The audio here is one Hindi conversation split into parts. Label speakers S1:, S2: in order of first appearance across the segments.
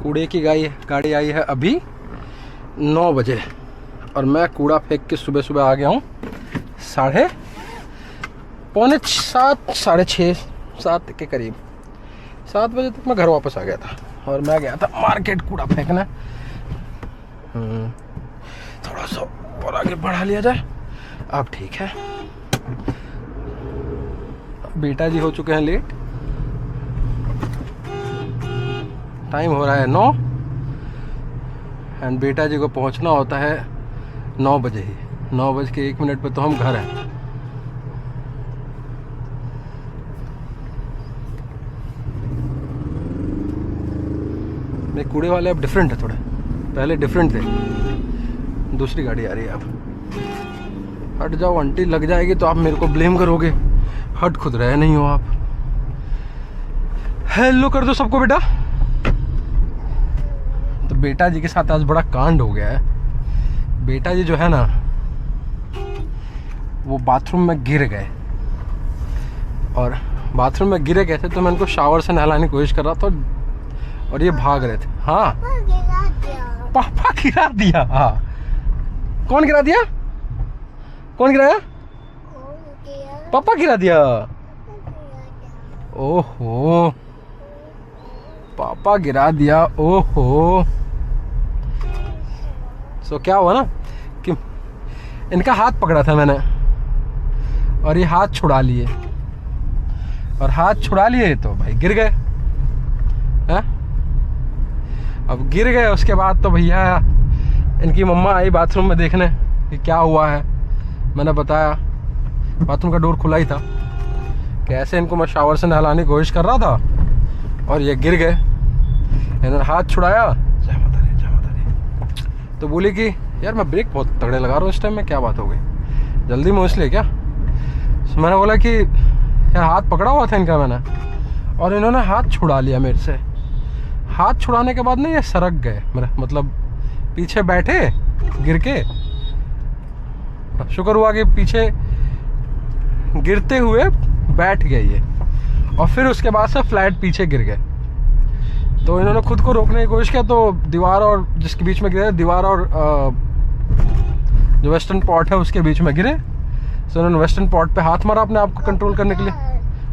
S1: कूड़े की गाड़ी आई है अभी 9 बजे और मैं कूड़ा फेंक के सुबह सुबह आ गया हूँ 6:45 साढ़े 7 के करीब। 7 बजे तक मैं घर वापस आ गया था और मैं गया था मार्केट कूड़ा फेंकना। थोड़ा सा और आगे बढ़ा लिया जाए, अब ठीक है। बेटा जी हो चुके हैं लेट, टाइम हो रहा है 9 एंड बेटा जी को पहुंचना होता है 9 बजे ही। 9:01 पे तो हम घर हैं। मेरे कूड़े वाले अब डिफरेंट है थोड़े, पहले डिफरेंट थे। दूसरी गाड़ी आ रही है अब। हट जाओ आंटी, लग जाएगी तो आप मेरे को ब्लेम करोगे। हट खुद रहे नहीं हो आप। हेलो कर दो सबको बेटा। तो बेटा जी के साथ आज बड़ा कांड हो गया है। बेटा जी जो है ना वो बाथरूम में गिर गए और बाथरूम में गिरे कैसे तो मैं उनको शावर से नहलाने की कोशिश कर रहा था और ये भाग रहे थे। हाँ पापा गिरा दिया। हाँ कौन गिरा दिया? कौन गिराया? पापा गिरा दिया। ओहो पापा गिरा दिया। ओहो सो क्या हुआ ना कि इनका हाथ पकड़ा था मैंने और ये हाथ छुड़ा लिए और हाथ छुड़ा लिए तो भाई गिर गए। हैं? अब गिर गए उसके बाद तो भैया इनकी मम्मा आई बाथरूम में देखने कि क्या हुआ है। मैंने बताया, बाथरूम का डोर खुला ही था, कैसे इनको मैं शावर से नहलाने की कोशिश कर रहा था और ये गिर गए। इन्होंने हाथ छुड़ाया, जय माता दी जय माता दी। तो बोली कि यार मैं ब्रेक बहुत तगड़े लगा रहा हूँ इस टाइम में, क्या बात हो गई, जल्दी में इसलिए क्या? तो मैंने बोला कि यार हाथ पकड़ा हुआ था इनका मैंने और इन्होंने हाथ छुड़ा लिया मेरे से। हाथ छुड़ाने के बाद ना ये सरक गए, मेरा मतलब पीछे बैठे गिर के। शुक्र हुआ कि पीछे गिरते हुए बैठ गए ये और फिर उसके बाद से फ्लैट पीछे गिर गए। तो इन्होंने खुद को रोकने की कोशिश किया तो दीवार और जिसके बीच में गिरे, दीवार और जो वेस्टर्न पॉट है उसके बीच में गिरे। तो उन्होंने वेस्टर्न पॉट पे हाथ मारा अपने आप को कंट्रोल करने के लिए,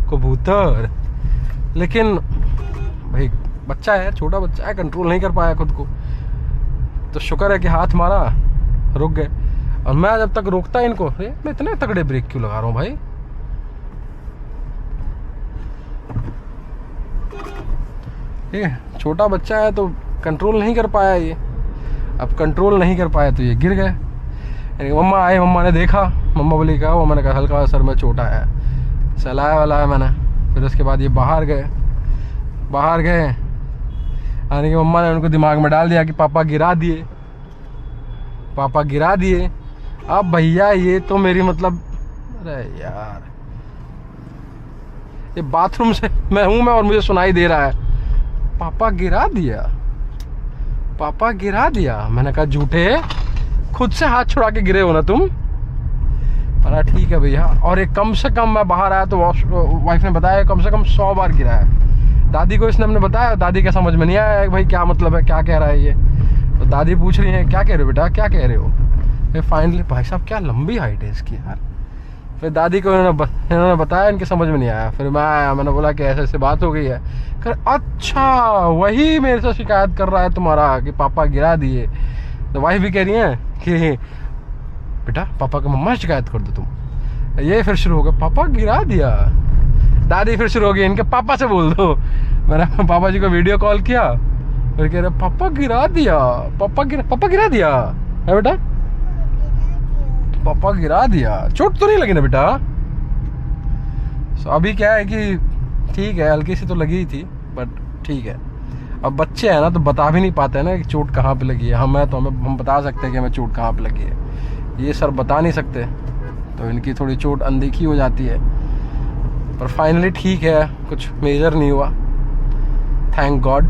S1: कबूतर। लेकिन भाई बच्चा है, छोटा बच्चा है, कंट्रोल नहीं कर पाया खुद को। तो शुक्र है कि हाथ मारा, रुक गए। और मैं जब तक रोकता इनको, मैं इतने तगड़े ब्रेक क्यों लगा रहा हूँ भाई? ये छोटा बच्चा है तो कंट्रोल नहीं कर पाया ये। अब कंट्रोल नहीं कर पाया तो ये गिर गए। मम्मा आए, मम्मा ने देखा, मम्मा बोली क्या वो? मैंने कहा हल्का सर में चोट आया है, चलाया वाला है मैंने। फिर उसके बाद ये बाहर गए यानी कि मम्मा ने उनको दिमाग में डाल दिया कि पापा गिरा दिए, पापा गिरा दिए। अब भैया ये तो मेरी मतलब, अरे यार ये बाथरूम से मैं हूँ और मुझे सुनाई दे रहा है पापा गिरा दिया, पापा गिरा दिया। मैंने कहा झूठे, खुद से हाथ छुड़ा के गिरे हो ना तुम? अरे ठीक है भैया। और एक कम से कम मैं बाहर आया तो वाइफ ने बताया कम से कम 100 बार गिरा है। दादी को इसने हमने बताया, दादी के समझ में नहीं आया भाई क्या मतलब है, क्या कह रहा है ये। तो दादी पूछ रही है क्या कह रहे हो बेटा, क्या कह रहे हो? फिर फाइनली भाई साहब क्या लंबी हाइट है इसकी यार। फिर दादी को इन्होंने बताया, इनके समझ में नहीं आया। फिर मैं आया, मैंने बोला कि ऐसे ऐसे बात हो गई है। कर अच्छा वही मेरे से शिकायत कर रहा है तुम्हारा कि पापा गिरा दिए। तो वाइफ भी कह रही है कि बेटा पापा की मम्मा शिकायत कर दो तुम। ये फिर शुरू हो गया पापा गिरा दिया। दादी फिर शुरू हो गई इनके पापा से बोल दो। मैंने पापा जी को वीडियो कॉल किया, फिर कह रहे पापा गिरा दिया, पापा गिरा दिया है बेटा, पापा गिरा दिया। चोट तो नहीं लगी ना बेटा? अभी क्या है कि ठीक है, हल्की सी तो लगी ही थी बट ठीक है। अब बच्चे हैं ना तो बता भी नहीं पाते हैं ना कि चोट कहाँ पे लगी है। हम बता सकते हैं कि हमें चोट कहाँ पे लगी है, ये सर बता नहीं सकते। तो इनकी थोड़ी चोट अनदेखी हो जाती है, पर फाइनली ठीक है, कुछ मेजर नहीं हुआ, थैंक गॉड।